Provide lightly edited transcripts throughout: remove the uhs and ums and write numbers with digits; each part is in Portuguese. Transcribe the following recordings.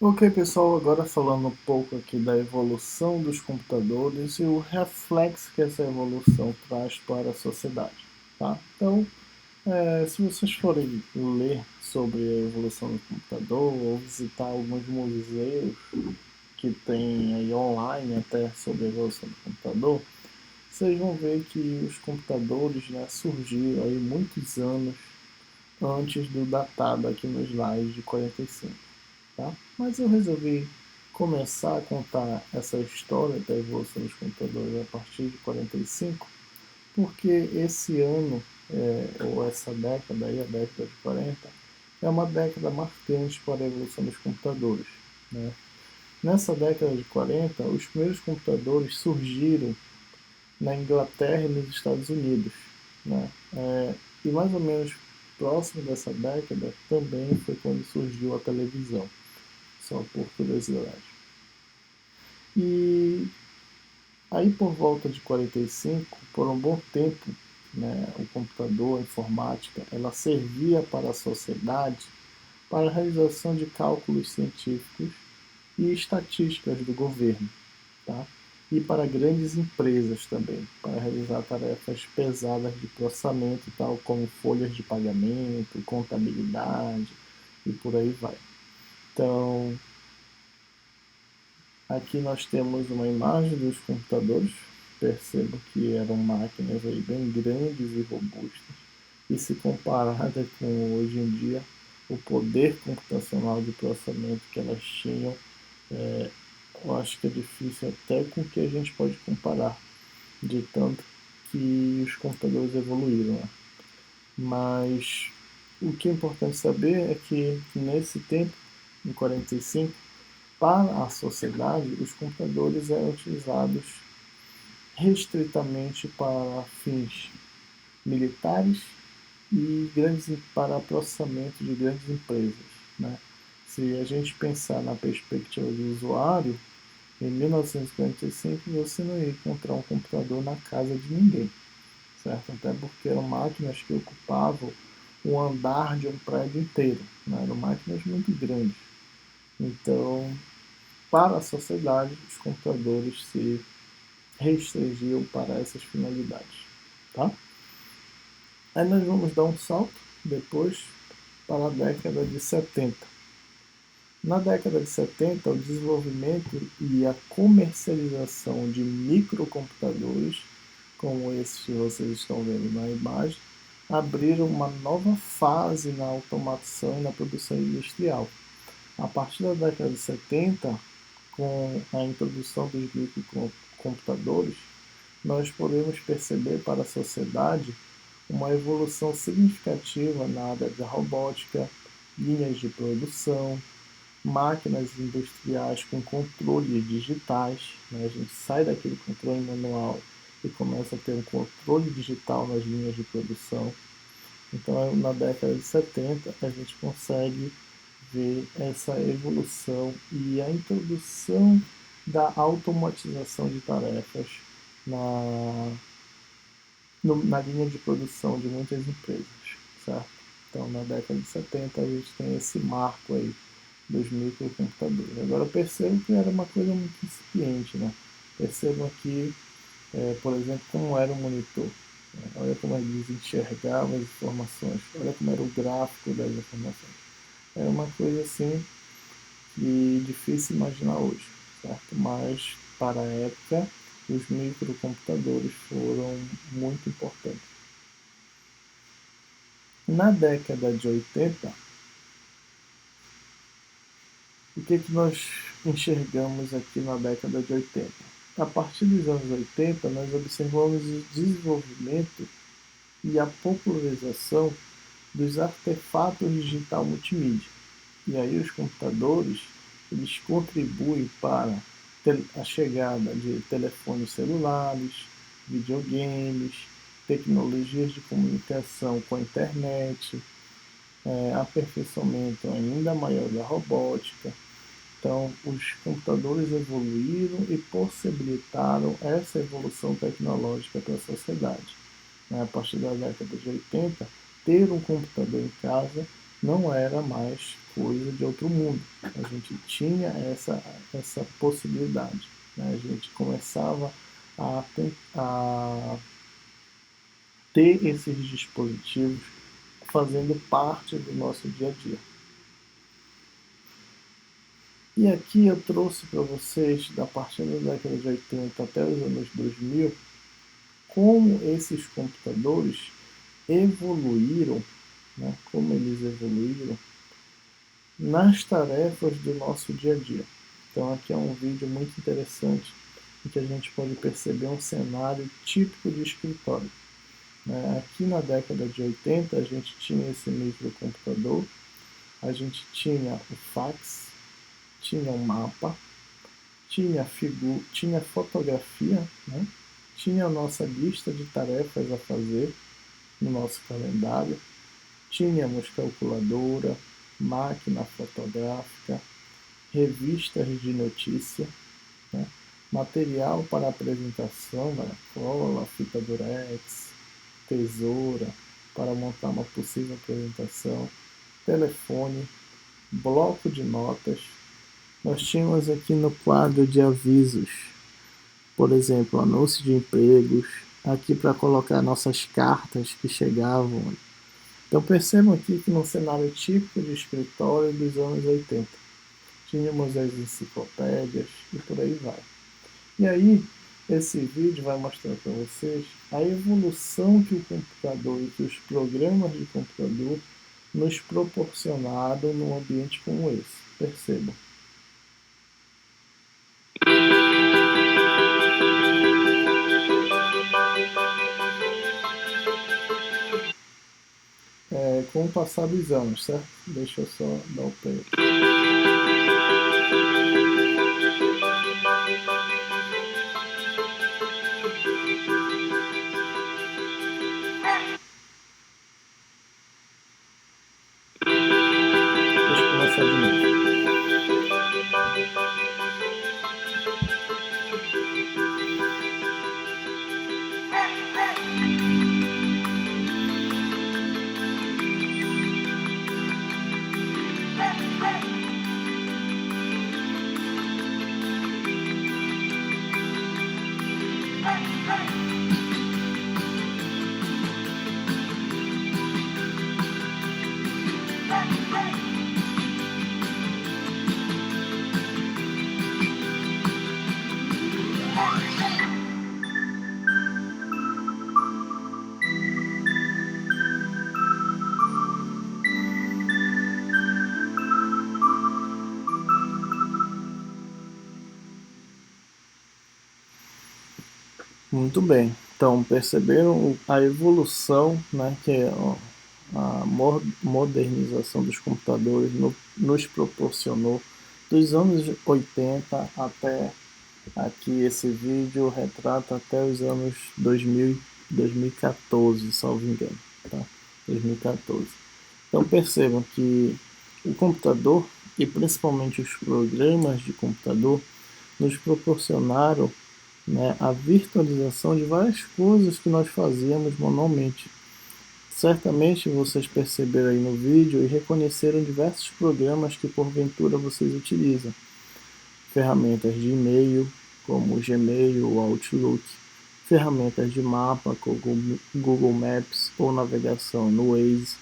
Ok, pessoal, agora falando um pouco aqui da evolução dos computadores e o reflexo que essa evolução traz para a sociedade, tá? Então, se vocês forem ler sobre a evolução do computador ou visitar alguns museus que tem aí online até sobre a evolução do computador, vocês vão ver que os computadores, né, surgiram aí muitos anos antes do datado aqui nos slides de 45, tá? Mas eu resolvi começar a contar essa história da evolução dos computadores a partir de 45, porque esse ano, ou essa década aí, a década de 40, é uma década marcante para a evolução dos computadores, né? Nessa década de 40, os primeiros computadores surgiram na Inglaterra e nos Estados Unidos, né? E mais ou menos próximo dessa década também foi quando surgiu a televisão, só por curiosidade. E aí por volta de 45, por um bom tempo, né, o computador, a informática, ela servia para a sociedade para a realização de cálculos científicos e estatísticas do governo, tá? E para grandes empresas também, para realizar tarefas pesadas de processamento, tal como folhas de pagamento, contabilidade e por aí vai. Então, aqui nós temos uma imagem dos computadores. Percebo que eram máquinas aí bem grandes e robustas. E se comparada com hoje em dia, o poder computacional de processamento que elas tinham, é, eu acho que é difícil até com o que a gente pode comparar, de tanto que os computadores evoluíram, né? Mas o que é importante saber é que nesse tempo, em 45, para a sociedade, os computadores eram utilizados restritamente para fins militares e para processamento de grandes empresas, né? Se a gente pensar na perspectiva do usuário, em 1945 você não ia encontrar um computador na casa de ninguém, certo? Até porque eram máquinas que ocupavam o andar de um prédio inteiro, né? Eram máquinas muito grandes. Então, para a sociedade, os computadores se restringiam para essas finalidades, tá? Aí nós vamos dar um salto depois para a década de 70. Na década de 70, o desenvolvimento e a comercialização de microcomputadores, como esse que vocês estão vendo na imagem, abriram uma nova fase na automação e na produção industrial. A partir da década de 70, com a introdução dos microcomputadores, nós podemos perceber para a sociedade uma evolução significativa na área da robótica, linhas de produção, máquinas industriais com controles digitais, né? A gente sai daquele controle manual e começa a ter um controle digital nas linhas de produção. Então, na década de 70, a gente consegue ver essa evolução e a introdução da automatização de tarefas na, na linha de produção de muitas empresas, certo? Então, na década de 70, a gente tem esse marco aí dos microcomputadores. Agora, eu percebo que era uma coisa muito incipiente, né? Percebam aqui, por exemplo, como era o monitor. Né? Olha como eles enxergavam as informações, olha como era o gráfico das informações. É uma coisa assim que difícil imaginar hoje, certo? Mas para a época, os microcomputadores foram muito importantes. Na década de 80, o que, que nós enxergamos aqui na década de 80? A partir dos anos 80, nós observamos o desenvolvimento e a popularização dos artefatos digital multimídia. E aí os computadores, eles contribuem para a chegada de telefones celulares, videogames, tecnologias de comunicação com a internet, aperfeiçoamento ainda maior da robótica. Então, os computadores evoluíram e possibilitaram essa evolução tecnológica para a sociedade. A partir da década de 80, ter um computador em casa não era mais coisa de outro mundo. A gente tinha essa possibilidade, né? A gente começava a ter esses dispositivos fazendo parte do nosso dia a dia. E aqui eu trouxe para vocês, da partir da década de 80 até os anos 2000, como esses computadores evoluíram, né? Como eles evoluíram nas tarefas do nosso dia a dia. Então aqui é um vídeo muito interessante em que a gente pode perceber um cenário típico de escritório. Aqui na década de 80 a gente tinha esse microcomputador, a gente tinha o fax, tinha um mapa, tinha fotografia, né? Tinha a nossa lista de tarefas a fazer no nosso calendário, tínhamos calculadora, máquina fotográfica, revistas de notícia, né? Material para apresentação, cola, fita durex, tesoura para montar uma possível apresentação, telefone, bloco de notas. Nós tínhamos aqui no quadro de avisos, por exemplo, anúncio de empregos, aqui para colocar nossas cartas que chegavam. Então percebam aqui que no cenário típico de escritório dos anos 80, tínhamos as enciclopédias e por aí vai. E aí, esse vídeo vai mostrar para vocês a evolução que o computador e que os programas de computador nos proporcionaram num ambiente como esse. Percebam. Com o passar dos anos, certo? Deixa eu só dar o play. Deixa eu começar de novo. Muito bem. Então, perceberam a evolução, né, que é a modernização dos computadores nos proporcionou dos anos 80 até aqui esse vídeo retrata até os anos 2014, salvo engano, tá? 2014. Então percebam que o computador e principalmente os programas de computador nos proporcionaram, né, a virtualização de várias coisas que nós fazíamos manualmente. Certamente vocês perceberam aí no vídeo e reconheceram diversos programas que porventura vocês utilizam. Ferramentas de e-mail, como o Gmail, o Outlook, ferramentas de mapa, como Google Maps ou navegação no Waze,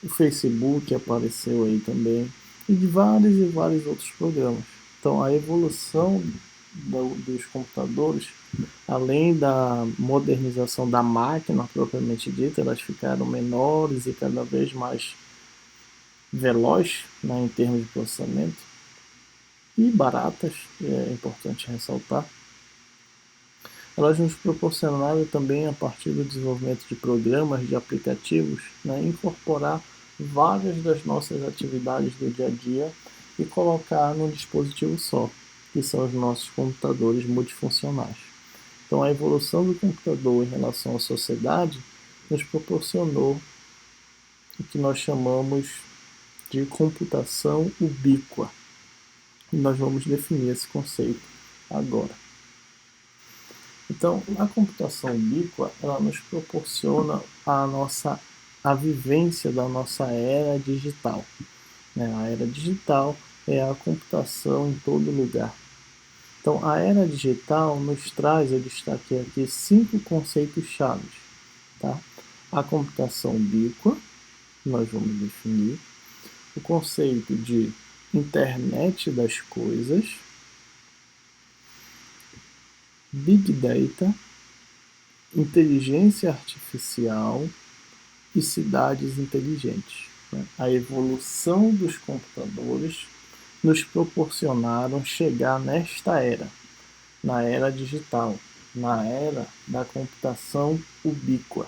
o Facebook apareceu aí também, e de vários e vários outros programas. Então a evolução dos computadores, além da modernização da máquina propriamente dita, elas ficaram menores e cada vez mais velozes, né, em termos de processamento, e baratas, é importante ressaltar. Elas nos proporcionaram também, a partir do desenvolvimento de programas, de aplicativos, né, incorporar várias das nossas atividades do dia a dia e colocar num dispositivo só, que são os nossos computadores multifuncionais. Então a evolução do computador em relação à sociedade nos proporcionou o que nós chamamos de computação ubíqua. E nós vamos definir esse conceito agora. Então, a computação ubíqua, ela nos proporciona a a vivência da nossa era digital. Né? A era digital é a computação em todo lugar. Então, a era digital nos traz, eu destaquei aqui, 5 conceitos chaves. Tá? A computação ubíqua, nós vamos definir. O conceito de internet das coisas, Big Data, inteligência artificial e cidades inteligentes. Né? A evolução dos computadores nos proporcionaram chegar nesta era, na era digital, na era da computação ubíqua.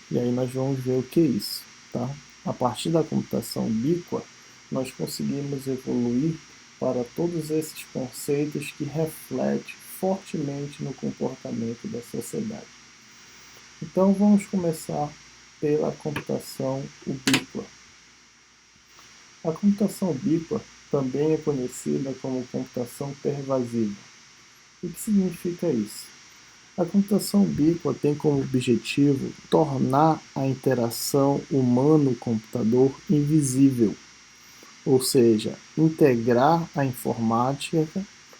E aí nós vamos ver o que é isso. Tá? A partir da computação ubíqua, nós conseguimos evoluir para todos esses conceitos que refletem fortemente no comportamento da sociedade. Então vamos começar pela computação ubíqua. A computação ubíqua também é conhecida como computação pervasiva. O que significa isso? A computação ubíqua tem como objetivo tornar a interação humano-computador invisível, ou seja, integrar a informática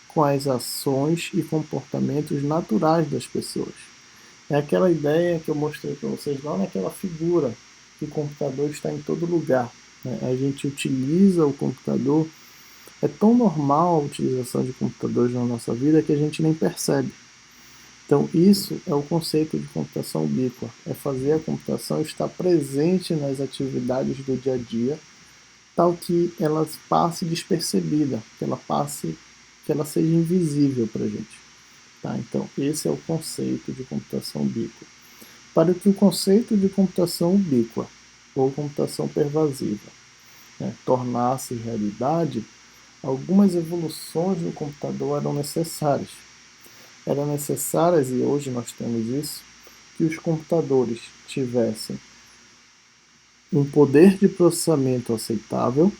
com as ações e comportamentos naturais das pessoas. É aquela ideia que eu mostrei para vocês lá naquela figura, que o computador está em todo lugar. Né? A gente utiliza o computador, é tão normal a utilização de computadores na nossa vida que a gente nem percebe. Então, isso é o conceito de computação ubíqua, é fazer a computação estar presente nas atividades do dia a dia, tal que ela passe despercebida, que ela seja invisível para a gente. Tá? Então, esse é o conceito de computação ubíqua. Para que o conceito de computação ubíqua, ou computação pervasiva, né, tornasse realidade, algumas evoluções no computador eram necessárias. Eram necessárias, e hoje nós temos isso, que os computadores tivessem um poder de processamento aceitável,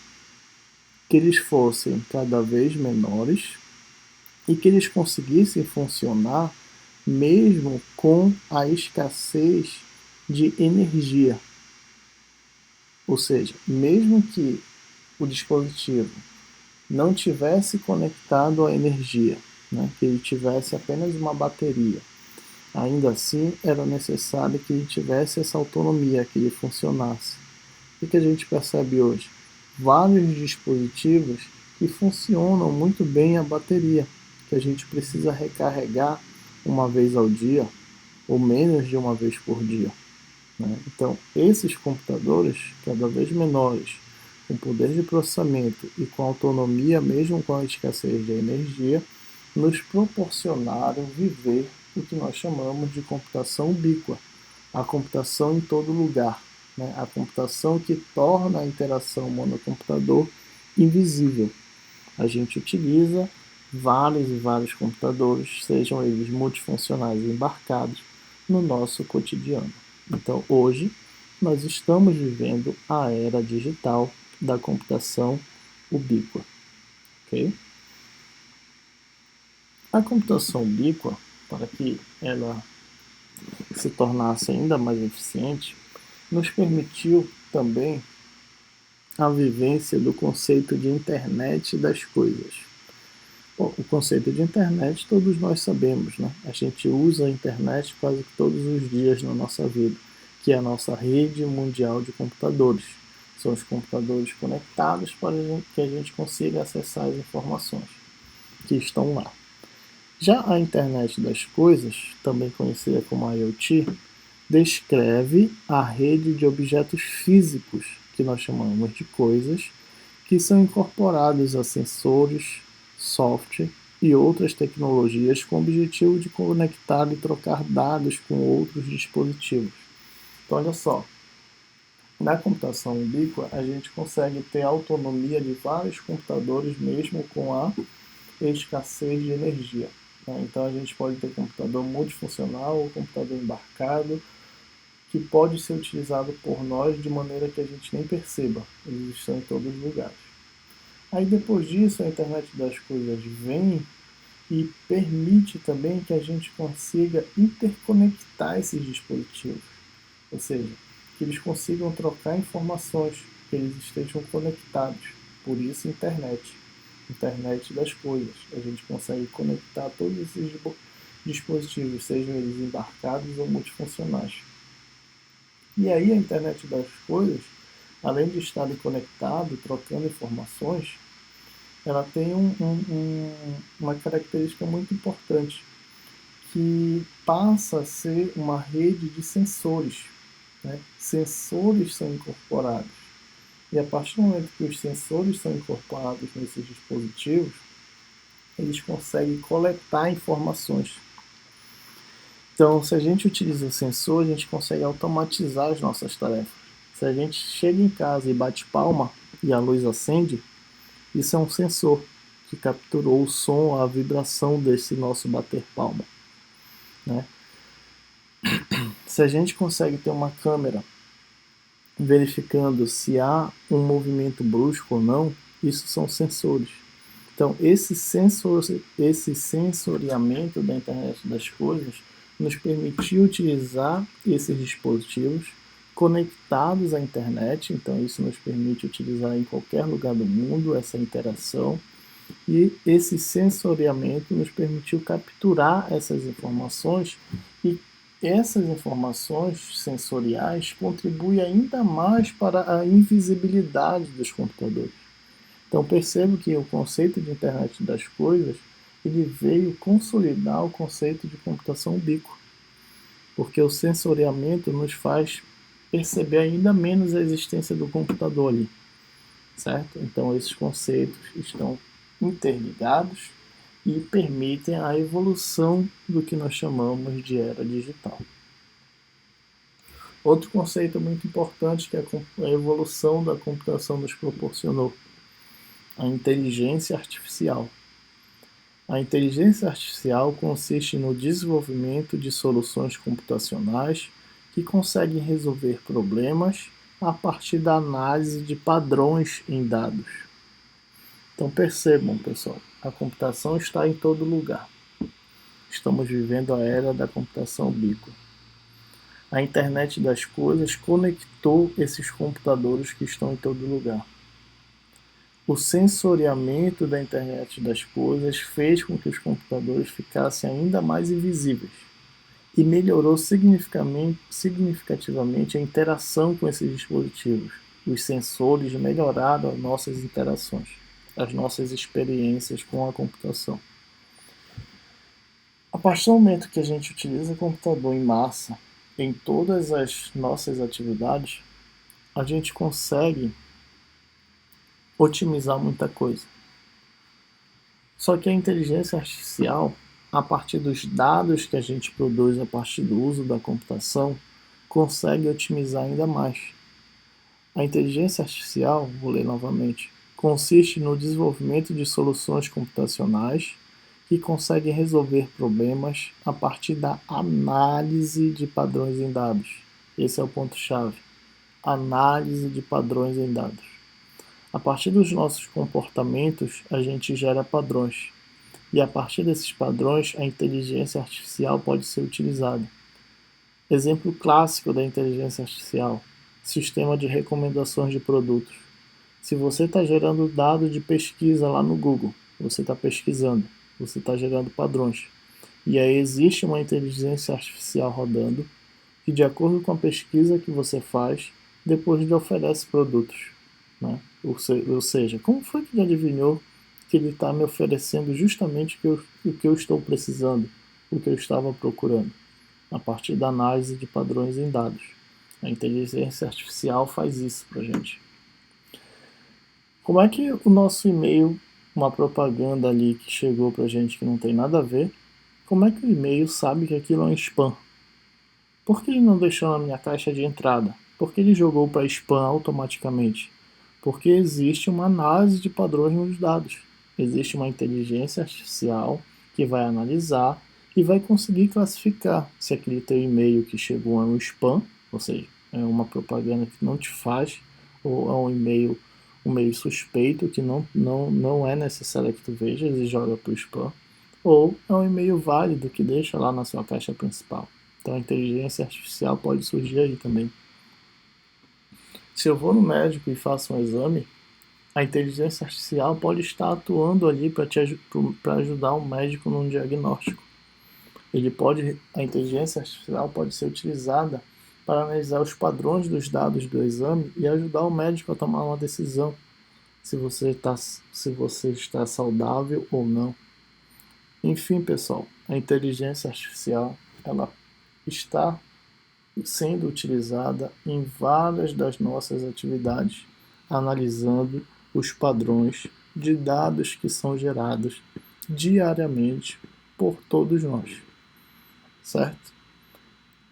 que eles fossem cada vez menores e que eles conseguissem funcionar mesmo com a escassez de energia. Ou seja, mesmo que o dispositivo não tivesse conectado à energia, né, que ele tivesse apenas uma bateria, ainda assim era necessário que ele tivesse essa autonomia, que ele funcionasse. O que a gente percebe hoje? Vários dispositivos que funcionam muito bem a bateria, que a gente precisa recarregar uma vez ao dia ou menos de uma vez por dia. Né? Então, esses computadores, cada vez menores, com poder de processamento e com autonomia, mesmo com a escassez de energia, nos proporcionaram viver o que nós chamamos de computação ubíqua, a computação em todo lugar, né? A computação que torna a interação humano-computador invisível. A gente utiliza vários e vários computadores, sejam eles multifuncionais embarcados, no nosso cotidiano. Então, hoje, nós estamos vivendo a era digital da computação ubíqua. Okay? A computação ubíqua, para que ela se tornasse ainda mais eficiente, nos permitiu também a vivência do conceito de internet das coisas. Bom, o conceito de internet todos nós sabemos, né? A gente usa a internet quase que todos os dias na nossa vida, que é a nossa rede mundial de computadores. São os computadores conectados para que a gente consiga acessar as informações que estão lá. Já a internet das coisas, também conhecida como IoT, descreve a rede de objetos físicos, que nós chamamos de coisas, que são incorporados a sensores, software e outras tecnologias com o objetivo de conectar e trocar dados com outros dispositivos. Então, olha só, na computação ubíqua, a gente consegue ter autonomia de vários computadores mesmo com a escassez de energia. Né? Então, a gente pode ter computador multifuncional ou computador embarcado, que pode ser utilizado por nós de maneira que a gente nem perceba. Eles estão em todos os lugares. Aí depois disso, a internet das coisas vem e permite também que a gente consiga interconectar esses dispositivos. Ou seja, que eles consigam trocar informações, que eles estejam conectados. Por isso, internet das coisas. A gente consegue conectar todos esses dispositivos, sejam eles embarcados ou multifuncionais. E aí a internet das coisas, além de estarem conectados, trocando informações, ela tem uma característica muito importante, que passa a ser uma rede de sensores. Né? Sensores são incorporados. E a partir do momento que os sensores são incorporados nesses dispositivos, eles conseguem coletar informações. Então, se a gente utiliza o sensor, a gente consegue automatizar as nossas tarefas. Se a gente chega em casa e bate palma e a luz acende, isso é um sensor que capturou o som, a vibração desse nosso bater palma. Né? Se a gente consegue ter uma câmera verificando se há um movimento brusco ou não, isso são sensores. Então, esse sensoriamento da internet das coisas nos permitiu utilizar esses dispositivos conectados à internet. Então, isso nos permite utilizar em qualquer lugar do mundo essa interação. E esse sensoriamento nos permitiu capturar essas informações, e essas informações sensoriais contribuem ainda mais para a invisibilidade dos computadores. Então percebo que o conceito de internet das coisas, ele veio consolidar o conceito de computação ubíqua, porque o sensoriamento nos faz perceber ainda menos a existência do computador ali, certo? Então esses conceitos estão interligados e permitem a evolução do que nós chamamos de era digital. Outro conceito muito importante que a evolução da computação nos proporcionou: a inteligência artificial. A inteligência artificial consiste no desenvolvimento de soluções computacionais que conseguem resolver problemas a partir da análise de padrões em dados. Então percebam, pessoal, a computação está em todo lugar. Estamos vivendo a era da computação ubíqua. A internet das coisas conectou esses computadores que estão em todo lugar. O sensoriamento da internet das coisas fez com que os computadores ficassem ainda mais invisíveis e melhorou significativamente a interação com esses dispositivos. Os sensores melhoraram as nossas interações, as nossas experiências com a computação. A partir do momento que a gente utiliza o computador em massa em todas as nossas atividades, a gente consegue otimizar muita coisa. Só que a inteligência artificial, a partir dos dados que a gente produz a partir do uso da computação, consegue otimizar ainda mais. A inteligência artificial, vou ler novamente, consiste no desenvolvimento de soluções computacionais que conseguem resolver problemas a partir da análise de padrões em dados. Esse é o ponto-chave. Análise de padrões em dados. A partir dos nossos comportamentos, a gente gera padrões. E a partir desses padrões, a inteligência artificial pode ser utilizada. Exemplo clássico da inteligência artificial: sistema de recomendações de produtos. Se você está gerando dado de pesquisa lá no Google, você está pesquisando, você está gerando padrões. E aí existe uma inteligência artificial rodando que, de acordo com a pesquisa que você faz, depois lhe oferece produtos. Né? Ou seja, como foi que ele adivinhou que ele está me oferecendo justamente o que eu estou precisando, o que eu estava procurando? A partir da análise de padrões em dados. A inteligência artificial faz isso para a gente. Como é que o nosso e-mail, uma propaganda ali que chegou para a gente que não tem nada a ver, como é que o e-mail sabe que aquilo é um spam? Por que ele não deixou na minha caixa de entrada? Por que ele jogou para spam automaticamente? Porque existe uma análise de padrões nos dados. Existe uma inteligência artificial que vai analisar e vai conseguir classificar se aquele teu e-mail que chegou é um spam, ou seja, é uma propaganda que não te faz, ou é um e-mail suspeito que não é necessário que tu vejas e joga para o spam, ou é um e-mail válido que deixa lá na sua caixa principal. Então a inteligência artificial pode surgir aí também. Se eu vou no médico e faço um exame, a inteligência artificial pode estar atuando ali para ajudar o médico num diagnóstico. A inteligência artificial pode ser utilizada para analisar os padrões dos dados do exame e ajudar o médico a tomar uma decisão se você está saudável ou não. Enfim, pessoal, a inteligência artificial ela está sendo utilizada em várias das nossas atividades, analisando os padrões de dados que são gerados diariamente por todos nós, certo?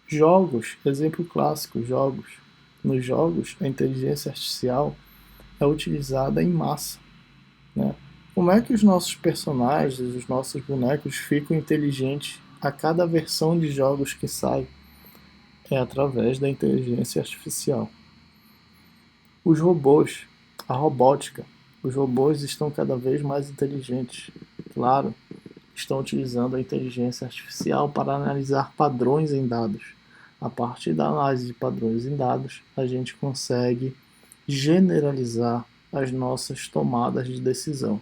Jogos, exemplo clássico, jogos. Nos jogos, a inteligência artificial é utilizada em massa, né? Como é que os nossos personagens, os nossos bonecos ficam inteligentes a cada versão de jogos que sai? É através da inteligência artificial. Os robôs, a robótica, os robôs estão cada vez mais inteligentes. Claro, estão utilizando a inteligência artificial para analisar padrões em dados. A partir da análise de padrões em dados, a gente consegue generalizar as nossas tomadas de decisão,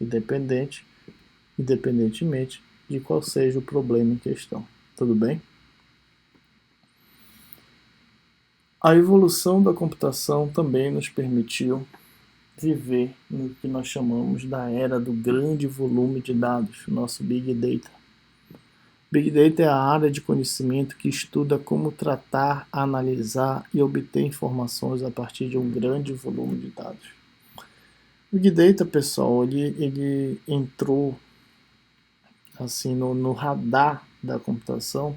independentemente de qual seja o problema em questão. Tudo bem? A evolução da computação também nos permitiu viver no que nós chamamos da era do grande volume de dados, o nosso Big Data. Big Data é a área de conhecimento que estuda como tratar, analisar e obter informações a partir de um grande volume de dados. O Big Data, pessoal, ele entrou assim no radar da computação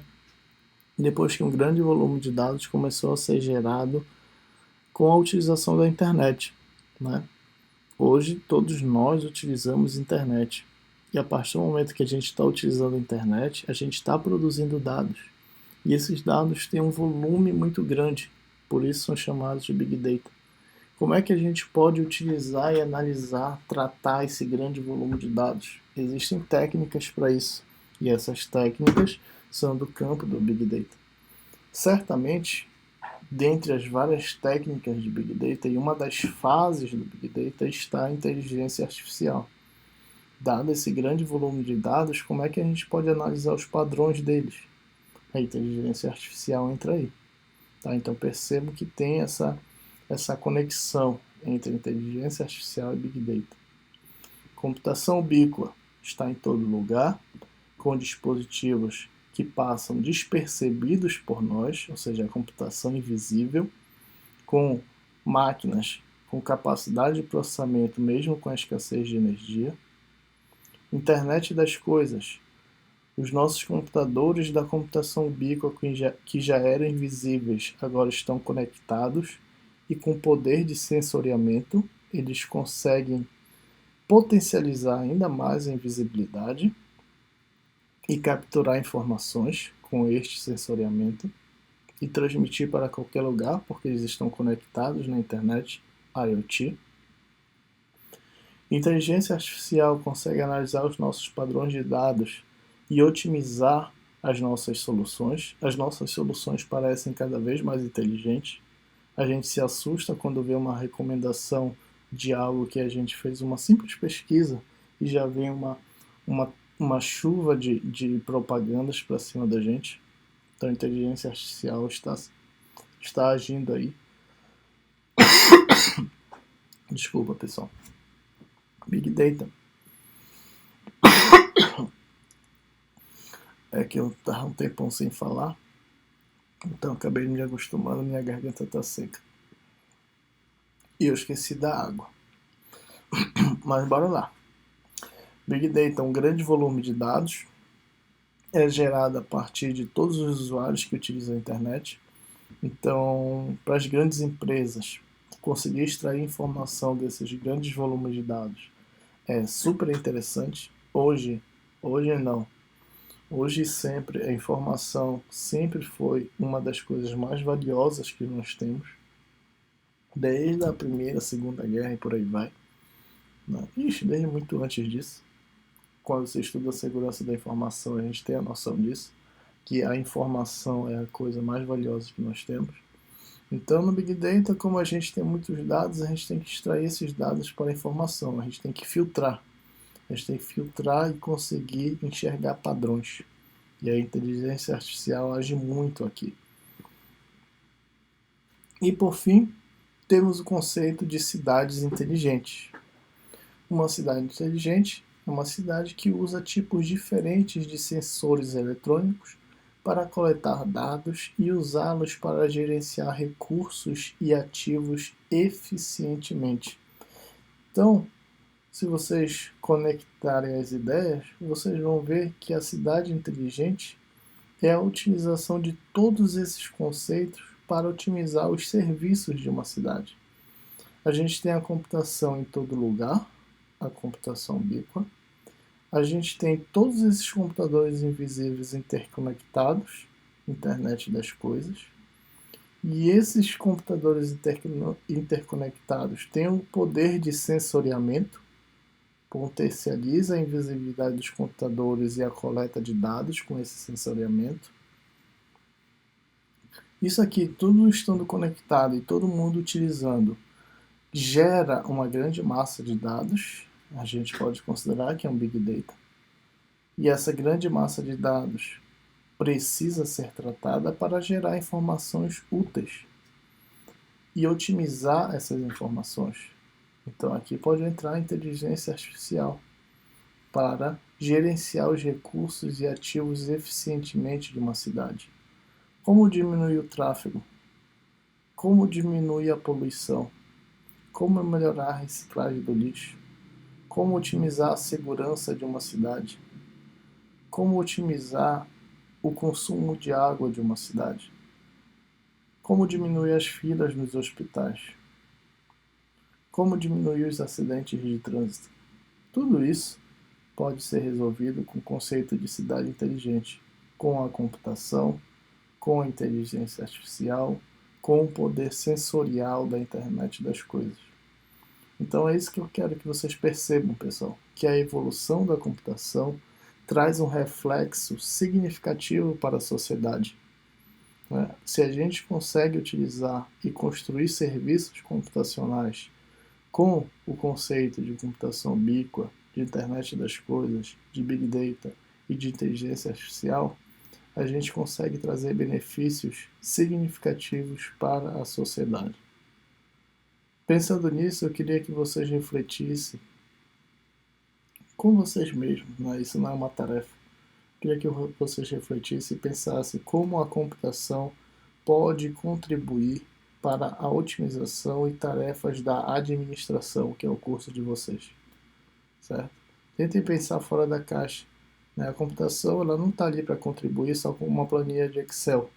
depois que um grande volume de dados começou a ser gerado com a utilização da internet, né? Hoje todos nós utilizamos internet e a partir do momento que a gente está utilizando a internet, a gente está produzindo dados e esses dados têm um volume muito grande, por isso são chamados de Big Data. Como é que a gente pode utilizar e analisar, tratar esse grande volume de dados? Existem técnicas para isso e essas técnicas são do campo do Big Data. Certamente, dentre as várias técnicas de Big Data, e uma das fases do Big Data está a inteligência artificial. Dado esse grande volume de dados, como é que a gente pode analisar os padrões deles? A inteligência artificial entra aí. Tá? Então percebo que tem essa conexão entre inteligência artificial e Big Data. Computação ubíqua está em todo lugar, com dispositivos que passam despercebidos por nós, ou seja, a computação invisível, com máquinas com capacidade de processamento mesmo com a escassez de energia. Internet das coisas. Os nossos computadores da computação ubíqua que já eram invisíveis agora estão conectados e com poder de sensoriamento eles conseguem potencializar ainda mais a invisibilidade e capturar informações com este sensoriamento e transmitir para qualquer lugar, porque eles estão conectados na internet IoT. Inteligência artificial consegue analisar os nossos padrões de dados e otimizar as nossas soluções. As nossas soluções parecem cada vez mais inteligentes. A gente se assusta quando vê uma recomendação de algo que a gente fez uma simples pesquisa e já vem uma chuva de propagandas para cima da gente. Então a inteligência artificial está agindo aí. Desculpa, pessoal. Big Data. É que eu estava um tempão sem falar, então acabei me acostumando, minha garganta está seca. E eu esqueci da água. Mas bora lá. Big Data é um grande volume de dados, é gerado a partir de todos os usuários que utilizam a internet. Então, para as grandes empresas, conseguir extrair informação desses grandes volumes de dados é super interessante. Hoje não. Hoje sempre a informação sempre foi uma das coisas mais valiosas que nós temos, desde a Primeira, Segunda Guerra e por aí vai. Ixi, desde muito antes disso. Quando se estuda a segurança da informação, a gente tem a noção disso, que a informação é a coisa mais valiosa que nós temos. Então, no Big Data, como a gente tem muitos dados, a gente tem que extrair esses dados para informação, a gente tem que filtrar. A gente tem que filtrar e conseguir enxergar padrões. E a inteligência artificial age muito aqui. E, por fim, temos o conceito de cidades inteligentes. Uma cidade inteligente é uma cidade que usa tipos diferentes de sensores eletrônicos para coletar dados e usá-los para gerenciar recursos e ativos eficientemente. Então, se vocês conectarem as ideias, vocês vão ver que a cidade inteligente é a utilização de todos esses conceitos para otimizar os serviços de uma cidade. A gente tem a computação em todo lugar, a computação ubíqua. A gente tem todos esses computadores invisíveis interconectados, internet das coisas. E esses computadores interconectados têm o poder de sensoriamento, potencializa a invisibilidade dos computadores e a coleta de dados com esse sensoriamento. Isso aqui, tudo estando conectado e todo mundo utilizando, gera uma grande massa de dados. A gente pode considerar que é um Big Data. E essa grande massa de dados precisa ser tratada para gerar informações úteis e otimizar essas informações. Então aqui pode entrar a inteligência artificial para gerenciar os recursos e ativos eficientemente de uma cidade. Como diminuir o tráfego? Como diminuir a poluição? Como melhorar a reciclagem do lixo? Como otimizar a segurança de uma cidade? Como otimizar o consumo de água de uma cidade? Como diminuir as filas nos hospitais? Como diminuir os acidentes de trânsito? Tudo isso pode ser resolvido com o conceito de cidade inteligente, com a computação, com a inteligência artificial, com o poder sensorial da internet das coisas. Então é isso que eu quero que vocês percebam, pessoal, que a evolução da computação traz um reflexo significativo para a sociedade. Se a gente consegue utilizar e construir serviços computacionais com o conceito de computação ubíqua, de internet das coisas, de Big Data e de inteligência artificial, a gente consegue trazer benefícios significativos para a sociedade. Pensando nisso, eu queria que vocês refletissem com vocês mesmos, né? Isso não é uma tarefa. Eu queria que vocês refletissem e pensassem como a computação pode contribuir para a otimização e tarefas da administração, que é o curso de vocês, certo? Tentem pensar fora da caixa. A computação ela não está ali para contribuir só com uma planilha de Excel.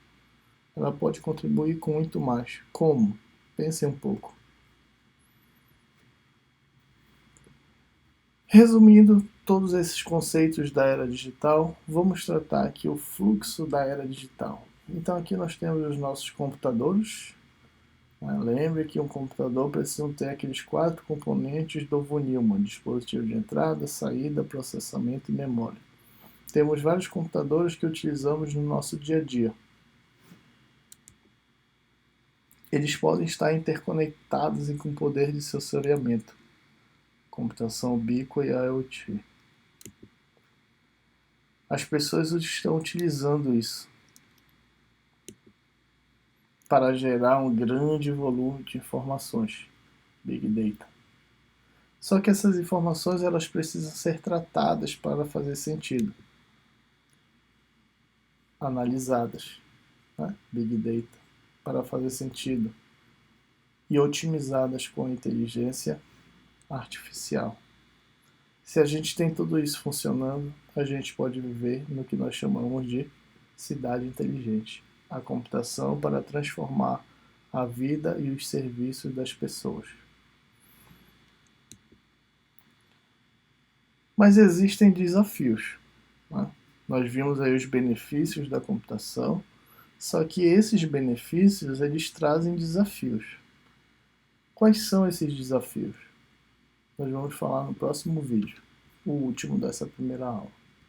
Ela pode contribuir com muito mais. Como? Pensem um pouco. Resumindo todos esses conceitos da era digital, vamos tratar aqui o fluxo da era digital. Então aqui nós temos os nossos computadores. Lembre que um computador precisa ter aqueles 4 componentes do von Neumann: dispositivo de entrada, saída, processamento e memória. Temos vários computadores que utilizamos no nosso dia a dia. Eles podem estar interconectados e com poder de sensoriamento. Computação ubíqua e IoT. As pessoas estão utilizando isso para gerar um grande volume de informações, Big Data. Só que essas informações elas precisam ser tratadas para fazer sentido, analisadas, Big Data, para fazer sentido e otimizadas com a inteligência artificial. Se a gente tem tudo isso funcionando, a gente pode viver no que nós chamamos de cidade inteligente, a computação para transformar a vida e os serviços das pessoas. Mas existem desafios. Nós vimos aí os benefícios da computação, só que esses benefícios eles trazem desafios. Quais são esses desafios? Nós vamos falar no próximo vídeo, o último dessa primeira aula.